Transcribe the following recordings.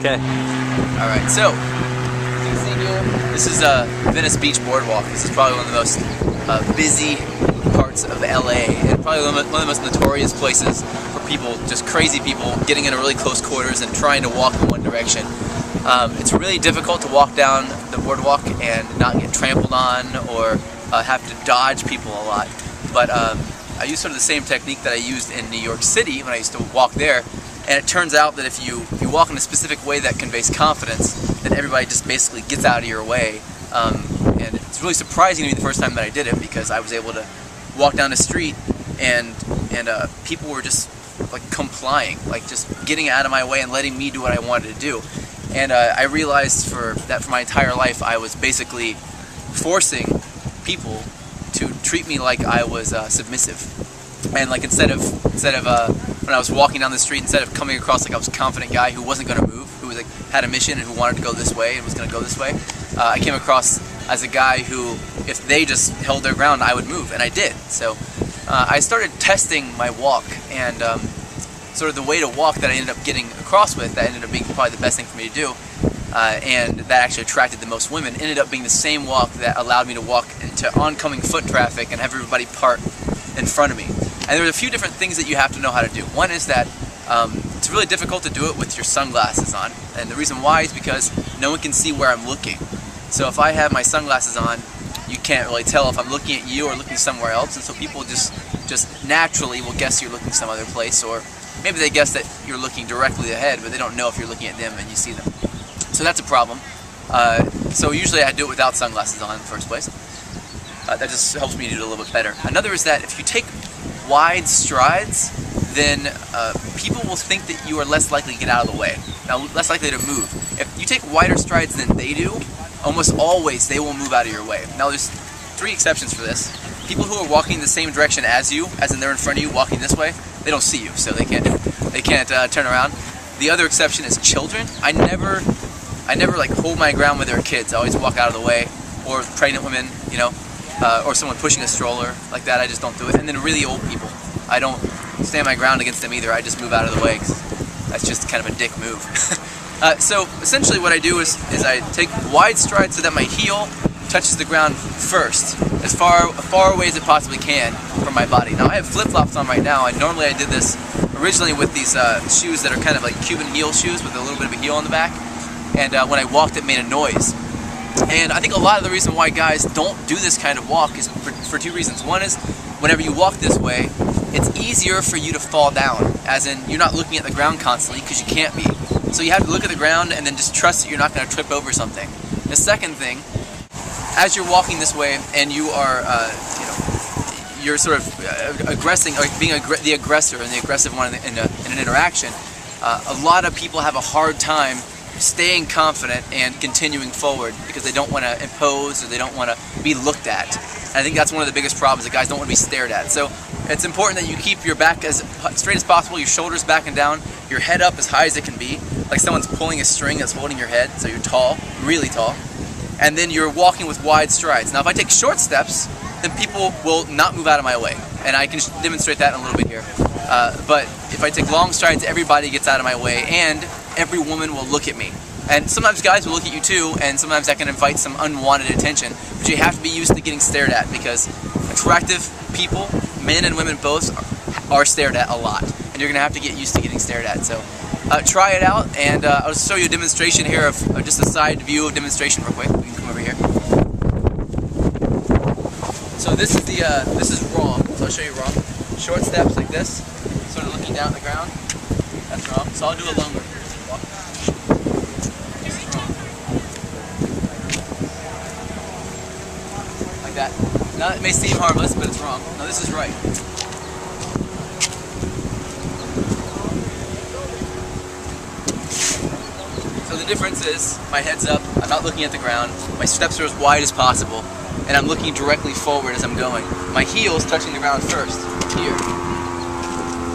Okay. Alright, so, as you can see here, this is Venice Beach Boardwalk. This is probably one of the most busy parts of LA, and probably one of the most notorious places for people, just crazy people, getting into really close quarters and trying to walk in one direction. It's really difficult to walk down the boardwalk and not get trampled on or have to dodge people a lot. But I use sort of the same technique that I used in New York City when I used to walk there. And it turns out that if you walk in a specific way that conveys confidence, then everybody just basically gets out of your way. And it's really surprising to me the first time that I did it, because I was able to walk down the street and people were just like complying, like just getting out of my way and letting me do what I wanted to do. And I realized for my entire life I was basically forcing people to treat me like I was submissive. And like instead of when I was walking down the street, instead of coming across like I was a confident guy who wasn't going to move, who was like had a mission and who wanted to go this way and was going to go this way, I came across as a guy who, if they just held their ground, I would move, and I did. So I started testing my walk, and sort of the way to walk that I ended up getting across with, that ended up being probably the best thing for me to do, and that actually attracted the most women, ended up being the same walk that allowed me to walk into oncoming foot traffic and have everybody part in front of me. And there's a few different things that you have to know how to do. One is that it's really difficult to do it with your sunglasses on, and the reason why is because no one can see where I'm looking. So if I have my sunglasses on, you can't really tell if I'm looking at you or looking somewhere else, and so people just naturally will guess you're looking some other place, or maybe they guess that you're looking directly ahead, but they don't know if you're looking at them and you see them. So that's a problem. So usually I do it without sunglasses on in the first place. That just helps me do it a little bit better. Another is that if you take wide strides, then people will think that you are less likely to get out of the way. Now, less likely to move. If you take wider strides than they do, almost always they will move out of your way. Now, there's 3 exceptions for this. People who are walking the same direction as you, as in they're in front of you walking this way, they don't see you, so they can't turn around. The other exception is children. I never like hold my ground with their kids. I always walk out of the way, or pregnant women, you know. Or someone pushing a stroller like that, I just don't do it. And then really old people, I don't stand my ground against them either. I just move out of the way, because that's just kind of a dick move. So essentially what I do is I take wide strides so that my heel touches the ground first, as far away as it possibly can from my body. Now I have flip-flops on right now, and normally I did this originally with these shoes that are kind of like Cuban heel shoes with a little bit of a heel on the back, and when I walked it made a noise. And I think a lot of the reason why guys don't do this kind of walk is for 2 reasons. One is, whenever you walk this way, it's easier for you to fall down, as in you're not looking at the ground constantly, because you can't be. So you have to look at the ground and then just trust that you're not going to trip over something. The second thing, as you're walking this way and you are, you're sort of aggressing, or being the aggressor and the aggressive one in an interaction, a lot of people have a hard time staying confident and continuing forward because they don't want to impose, or they don't want to be looked at. And I think that's one of the biggest problems, that guys don't want to be stared at. So it's important that you keep your back as straight as possible, your shoulders back and down, your head up as high as it can be, like someone's pulling a string that's holding your head, so you're tall, really tall. And then you're walking with wide strides. Now if I take short steps, then people will not move out of my way. And I can demonstrate that in a little bit here. But if I take long strides, everybody gets out of my way, and every woman will look at me. And sometimes guys will look at you too, and sometimes that can invite some unwanted attention. But you have to be used to getting stared at, because attractive people, men and women both, are stared at a lot. And you're going to have to get used to getting stared at. So try it out, and I'll show you a demonstration here of just a side view of demonstration real quick. We can come over here. So this is wrong. So I'll show you wrong. Short steps like this, sort of looking down at the ground. That's wrong. So I'll do a longer walk. This is wrong. Like that. Now it may seem harmless, but it's wrong. Now this is right. So the difference is, my head's up, I'm not looking at the ground, my steps are as wide as possible, and I'm looking directly forward as I'm going. My heel is touching the ground first, here.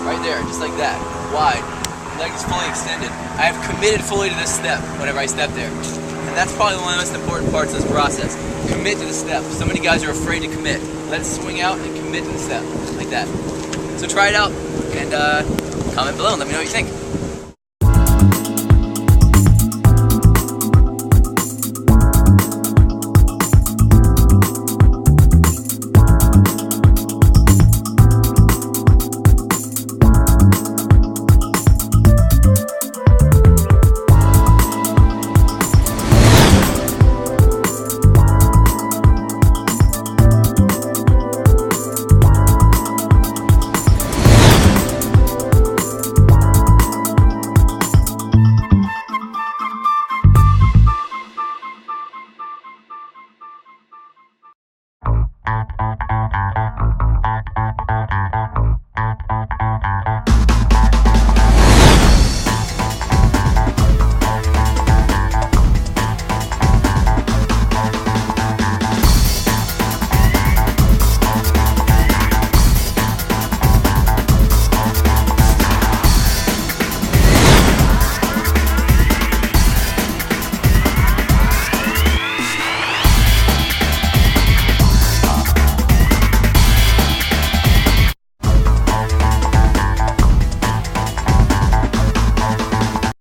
Right there, just like that, wide. Leg is fully extended. I have committed fully to this step whenever I step there. And that's probably one of the most important parts of this process. Commit to the step. So many guys are afraid to commit. Let it swing out and commit to the step, like that. So try it out, and comment below and let me know what you think.